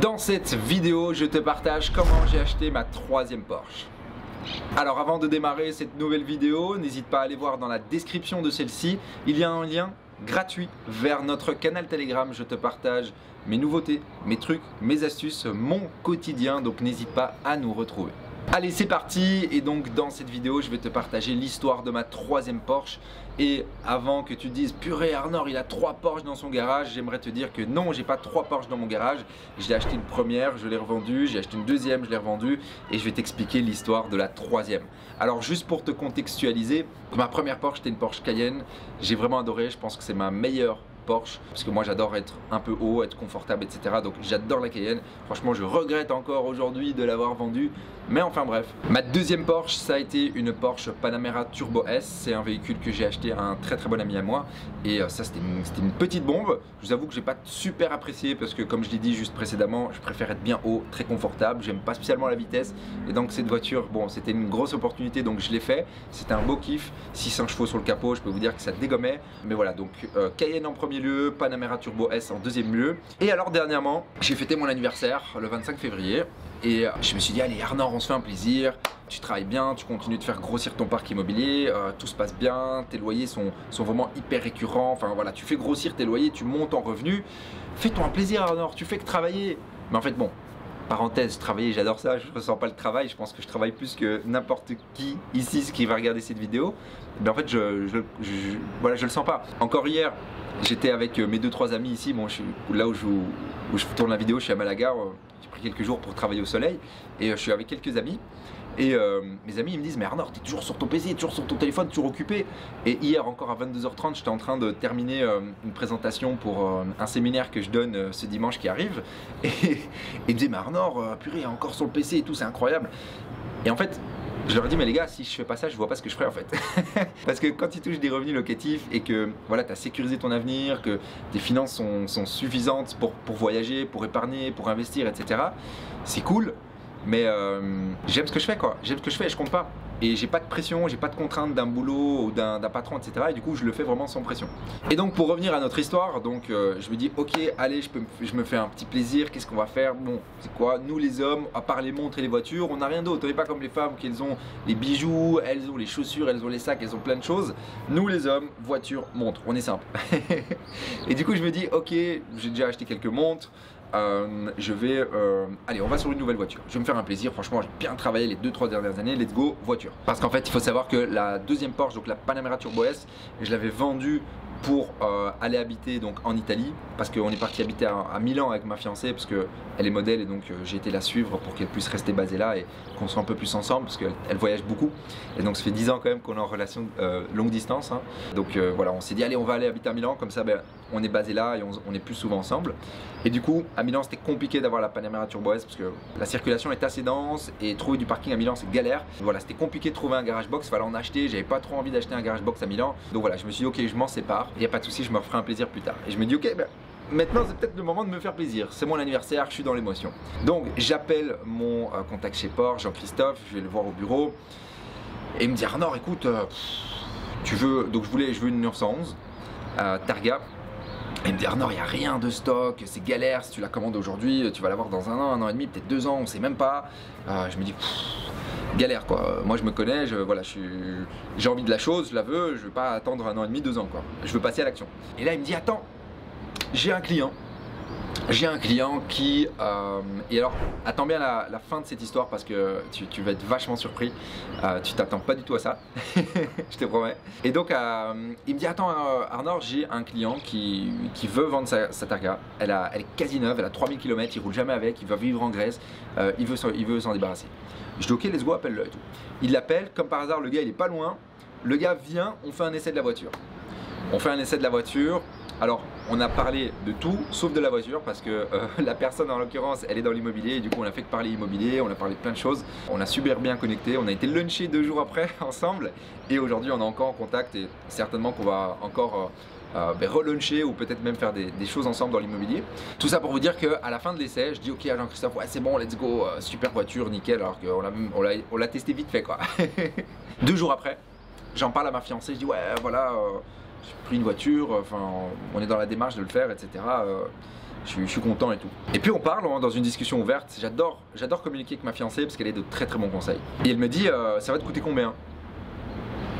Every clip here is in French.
Dans cette vidéo, je te partage comment j'ai acheté ma troisième Porsche. Alors avant de démarrer cette nouvelle vidéo, n'hésite pas à aller voir dans la description de celle-ci, il y a un lien gratuit vers notre canal Telegram. Je te partage mes nouveautés, mes trucs, mes astuces, mon quotidien, donc n'hésite pas à nous retrouver. Allez, c'est parti. Et donc dans cette vidéo je vais te partager l'histoire de ma troisième Porsche. Et avant que tu te dises purée Arnor il a 3 Porsche dans son garage, j'aimerais te dire que non, j'ai pas 3 Porsche dans mon garage. J'ai acheté une première, je l'ai revendue, j'ai acheté une deuxième, je l'ai revendue, et je vais t'expliquer l'histoire de la troisième. Alors juste pour te contextualiser, ma première Porsche c'était une Porsche Cayenne. J'ai vraiment adoré, je pense que c'est ma meilleure Porsche, parce que moi j'adore être un peu haut, être confortable, etc. Donc j'adore la Cayenne. Franchement je regrette encore aujourd'hui de l'avoir vendue, mais enfin bref. Ma deuxième Porsche, ça a été une Porsche Panamera Turbo S. C'est un véhicule que j'ai acheté à un très bon ami à moi, et ça c'était une petite bombe. Je vous avoue que j'ai pas super apprécié, parce que comme je l'ai dit juste précédemment, je préfère être bien haut, très confortable. J'aime pas spécialement la vitesse, et donc cette voiture, bon, c'était une grosse opportunité, donc je l'ai fait. C'était un beau kiff. 600 chevaux sur le capot, je peux vous dire que ça dégommait. Mais voilà, donc Cayenne en premier lieu, Panamera Turbo S en deuxième lieu. Et alors dernièrement, j'ai fêté mon anniversaire le 25 février, et je me suis dit allez Arnor, on se fait un plaisir, tu travailles bien, tu continues de faire grossir ton parc immobilier, tout se passe bien, tes loyers sont vraiment hyper récurrents, enfin voilà, tu fais grossir tes loyers, tu montes en revenus, fais-toi un plaisir Arnor, tu fais que travailler. Mais en fait bon, parenthèse, travailler, j'adore ça, je ne ressens pas le travail, je pense que je travaille plus que n'importe qui ici qui va regarder cette vidéo. Mais en fait voilà, je le sens pas. Encore hier, j'étais avec mes 2-3 amis ici, bon, là où je tourne la vidéo, je suis à Malaga, j'ai pris quelques jours pour travailler au soleil, et je suis avec quelques amis. Et mes amis ils me disent mais Arnor, t'es toujours sur ton PC, toujours sur ton téléphone, toujours occupé. Et hier encore à 22h30 j'étais en train de terminer une présentation pour un séminaire que je donne ce dimanche qui arrive. Et ils me disaient mais Arnor, purée, encore sur le PC et tout, c'est incroyable. Et en fait je leur dis mais les gars, si je fais pas ça, je vois pas ce que je ferais en fait. Parce que quand tu touches des revenus locatifs et que voilà, tu as sécurisé ton avenir, que tes finances sont suffisantes pour voyager, pour épargner, pour investir, etc. C'est cool. Mais j'aime ce que je fais quoi, j'aime ce que je fais et je compte pas. Et j'ai pas de pression, j'ai pas de contrainte d'un boulot ou d'un patron, etc. Et du coup je le fais vraiment sans pression. Et donc pour revenir à notre histoire, donc je me dis ok, allez, je me fais un petit plaisir, qu'est-ce qu'on va faire? Bon, c'est quoi? Nous les hommes, à part les montres et les voitures, on n'a rien d'autre. On n'est pas comme les femmes qui elles ont les bijoux, elles ont les chaussures, elles ont les sacs, elles ont plein de choses. Nous les hommes, voiture, montre, on est simple. Et du coup je me dis ok, j'ai déjà acheté quelques montres. Allez, on va sur une nouvelle voiture. Je vais me faire un plaisir, franchement j'ai bien travaillé les 2-3 dernières années, let's go, voiture. Parce qu'en fait il faut savoir que la deuxième Porsche, donc la Panamera Turbo S, je l'avais vendue pour aller habiter donc en Italie, parce qu'on est parti habiter à Milan avec ma fiancée, parce qu'elle est modèle, et donc j'ai été la suivre pour qu'elle puisse rester basée là et qu'on soit un peu plus ensemble, parce qu'elle voyage beaucoup. Et donc ça fait 10 ans quand même qu'on est en relation longue distance, hein. Donc voilà, on s'est dit allez, on va aller habiter à Milan, comme ça ben, on est basé là et on est plus souvent ensemble. Et du coup à Milan c'était compliqué d'avoir la Panamera Turbo S, parce que la circulation est assez dense et trouver du parking à Milan c'est galère. Voilà, c'était compliqué de trouver un garage box, fallait en acheter, j'avais pas trop envie d'acheter un garage box à Milan. Donc voilà, je me suis dit ok, je m'en sépare, il n'y a pas de souci, je me referai un plaisir plus tard. Et je me dis ok, ben, maintenant c'est peut-être le moment de me faire plaisir, c'est mon anniversaire, je suis dans l'émotion. Donc j'appelle mon contact chez Porsche, Jean-Christophe, je vais le voir au bureau, et il me dit Arnor écoute, tu veux, donc je veux une 911 Targa. Et il me dit Arnor, il n'y a rien de stock, c'est galère, si tu la commandes aujourd'hui, tu vas l'avoir dans un an et demi, peut-être 2 ans, on sait même pas. Je me dis galère quoi, moi je me connais, voilà, j'ai envie de la chose, je la veux, je veux pas attendre 1 an et demi, 2 ans quoi. Je veux passer à l'action. Et là il me dit attends, j'ai un client qui et alors attends bien la fin de cette histoire, parce que tu vas être vachement surpris, tu t'attends pas du tout à ça. Je te promets. Et donc il me dit attends Arnor, j'ai un client qui veut vendre sa Targa, elle est quasi neuve, elle a 3000 km, il roule jamais avec, il va vivre en Grèce, il veut s'en débarrasser. Je dis ok, let's go, appelle-le et tout. Il l'appelle, comme par hasard le gars il est pas loin, le gars vient, on fait un essai de la voiture. Alors, on a parlé de tout sauf de la voiture, parce que la personne en l'occurrence elle est dans l'immobilier, et du coup on a fait que parler immobilier, on a parlé de plein de choses, on a super bien connecté, on a été lunché 2 jours après ensemble, et aujourd'hui on est encore en contact, et certainement qu'on va encore reluncher ou peut-être même faire des choses ensemble dans l'immobilier. Tout ça pour vous dire qu'à la fin de l'essai, je dis ok à Jean-Christophe, ouais c'est bon, let's go, super voiture, nickel, alors qu'on l'a testé vite fait quoi. 2 jours après, j'en parle à ma fiancée, je dis ouais voilà, j'ai pris une voiture, enfin on est dans la démarche de le faire, etc. je suis content et tout. Et puis on parle dans une discussion ouverte. J'adore communiquer avec ma fiancée parce qu'elle est de très très bons conseils. Et elle me dit ça va te coûter combien?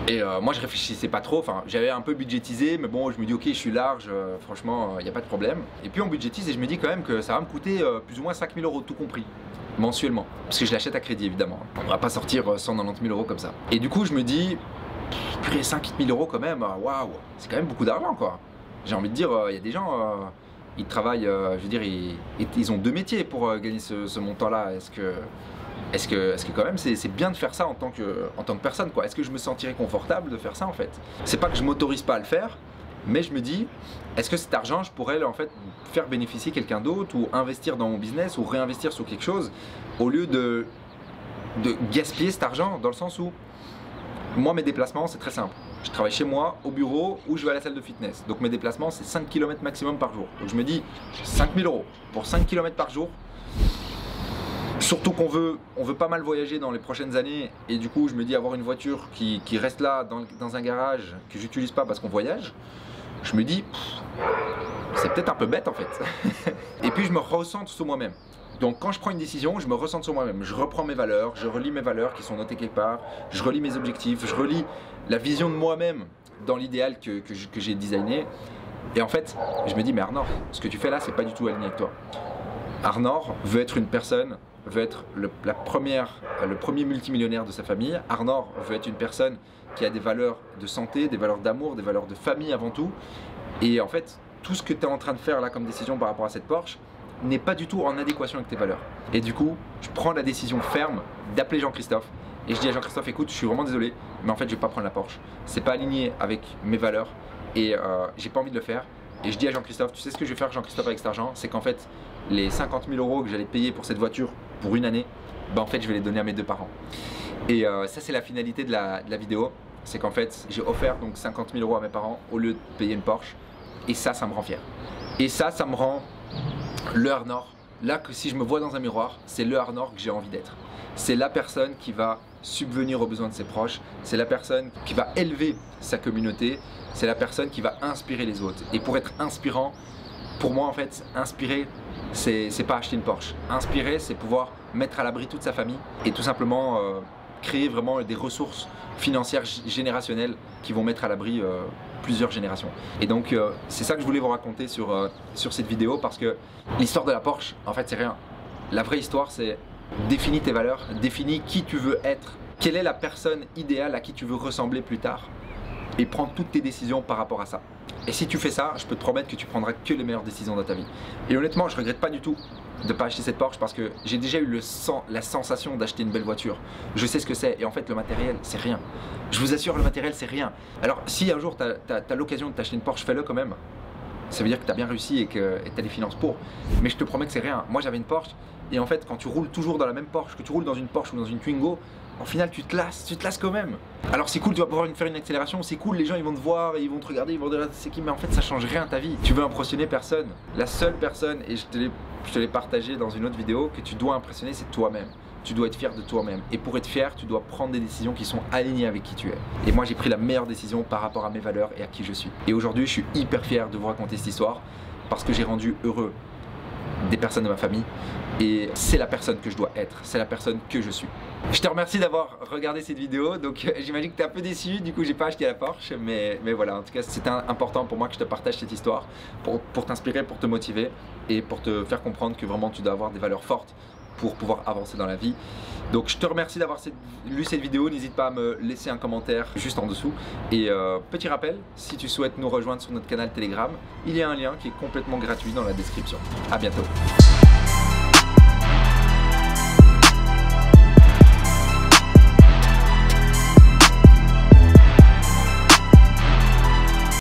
Et moi je réfléchissais pas trop, enfin j'avais un peu budgétisé, mais bon je me dis ok je suis large, franchement il n'y a pas de problème. Et puis on budgétise et je me dis quand même que ça va me coûter plus ou moins 5 000 € tout compris, mensuellement. Parce que je l'achète à crédit évidemment, on va pas sortir 190 000 € comme ça. Et du coup je me dis, purée 5 000 € quand même, waouh, c'est quand même beaucoup d'argent quoi. J'ai envie de dire, il y a des gens, ils travaillent, je veux dire, ils ont 2 métiers pour gagner ce montant-là. Est-ce que quand même c'est bien de faire ça en tant que personne quoi? Est-ce que je me sentirais confortable de faire ça en fait? C'est pas que je m'autorise pas à le faire, mais je me dis, est-ce que cet argent je pourrais en fait faire bénéficier quelqu'un d'autre ou investir dans mon business ou réinvestir sur quelque chose au lieu de gaspiller cet argent, dans le sens où moi mes déplacements c'est très simple. Je travaille chez moi, au bureau, ou je vais à la salle de fitness. Donc mes déplacements c'est 5 km maximum par jour. Donc je me dis 5 000 € pour 5 km par jour. Surtout qu'on veut pas mal voyager dans les prochaines années, et du coup je me dis avoir une voiture qui reste là dans un garage que j'utilise pas parce qu'on voyage, je me dis c'est peut-être un peu bête en fait. Et puis je me recentre sur moi-même. Donc quand je prends une décision, je me recentre sur moi-même, je reprends mes valeurs, je relis mes valeurs qui sont notées quelque part, je relis mes objectifs, je relis la vision de moi-même dans l'idéal que j'ai designé, et en fait je me dis mais Arnor, ce que tu fais là c'est pas du tout aligné avec toi. Arnor veut être une personne, veut être le premier multimillionnaire de sa famille. Arnor veut être une personne qui a des valeurs de santé, des valeurs d'amour, des valeurs de famille avant tout. Et en fait, tout ce que tu es en train de faire là comme décision par rapport à cette Porsche n'est pas du tout en adéquation avec tes valeurs. Et du coup, je prends la décision ferme d'appeler Jean-Christophe. Et je dis à Jean-Christophe, écoute, je suis vraiment désolé, mais en fait, je vais pas prendre la Porsche. C'est pas aligné avec mes valeurs et j'ai pas envie de le faire. Et je dis à Jean-Christophe, tu sais ce que je vais faire Jean-Christophe avec cet argent? C'est qu'en fait, les 50 000 € que j'allais payer pour cette voiture pour une année, bah en fait je vais les donner à mes 2 parents. Et ça c'est la finalité de la vidéo, c'est qu'en fait j'ai offert donc 50 000 € à mes parents au lieu de payer une Porsche. Et ça me rend fier. Et ça me rend le Arnor. Là que si je me vois dans un miroir, c'est le Arnor que j'ai envie d'être. C'est la personne qui va subvenir aux besoins de ses proches, c'est la personne qui va élever sa communauté, c'est la personne qui va inspirer les autres. Et pour être inspirant, pour moi en fait, inspirer, c'est pas acheter une Porsche. Inspirer, c'est pouvoir mettre à l'abri toute sa famille et tout simplement créer vraiment des ressources financières générationnelles qui vont mettre à l'abri plusieurs générations. Et donc c'est ça que je voulais vous raconter sur cette vidéo, parce que l'histoire de la Porsche, en fait c'est rien. La vraie histoire c'est définis tes valeurs, définis qui tu veux être, quelle est la personne idéale à qui tu veux ressembler plus tard, et prends toutes tes décisions par rapport à ça. Et si tu fais ça, je peux te promettre que tu prendras que les meilleures décisions dans ta vie. Et honnêtement, je regrette pas du tout de ne pas acheter cette Porsche, parce que j'ai déjà eu la sensation d'acheter une belle voiture. Je sais ce que c'est, et en fait le matériel c'est rien. Je vous assure, le matériel c'est rien. Alors si un jour tu as l'occasion de t'acheter une Porsche, fais-le quand même. Ça veut dire que tu as bien réussi et que tu as les finances pour. Mais je te promets que c'est rien. Moi j'avais une Porsche, et en fait quand tu roules toujours dans la même Porsche, que tu roules dans une Porsche ou dans une Twingo, au final tu te lasses quand même. Alors c'est cool, tu vas pouvoir faire une accélération, c'est cool, les gens ils vont te voir, ils vont te regarder, ils vont dire c'est qui, mais en fait ça change rien à ta vie. Tu veux impressionner personne. La seule personne, et je te l'ai partagé dans une autre vidéo, que tu dois impressionner, c'est toi-même. Tu dois être fier de toi-même. Et pour être fier, tu dois prendre des décisions qui sont alignées avec qui tu es. Et moi j'ai pris la meilleure décision par rapport à mes valeurs et à qui je suis. Et aujourd'hui je suis hyper fier de vous raconter cette histoire, parce que j'ai rendu heureux des personnes de ma famille, et c'est la personne que je dois être, c'est la personne que je suis. Je te remercie d'avoir regardé cette vidéo. Donc j'imagine que tu es un peu déçu, du coup j'ai pas acheté la Porsche, mais voilà, en tout cas c'était important pour moi que je te partage cette histoire, pour t'inspirer, pour te motiver et pour te faire comprendre que vraiment tu dois avoir des valeurs fortes pour pouvoir avancer dans la vie. Donc je te remercie d'avoir lu cette vidéo, n'hésite pas à me laisser un commentaire juste en dessous. Et petit rappel, si tu souhaites nous rejoindre sur notre canal Telegram, il y a un lien qui est complètement gratuit dans la description. À bientôt.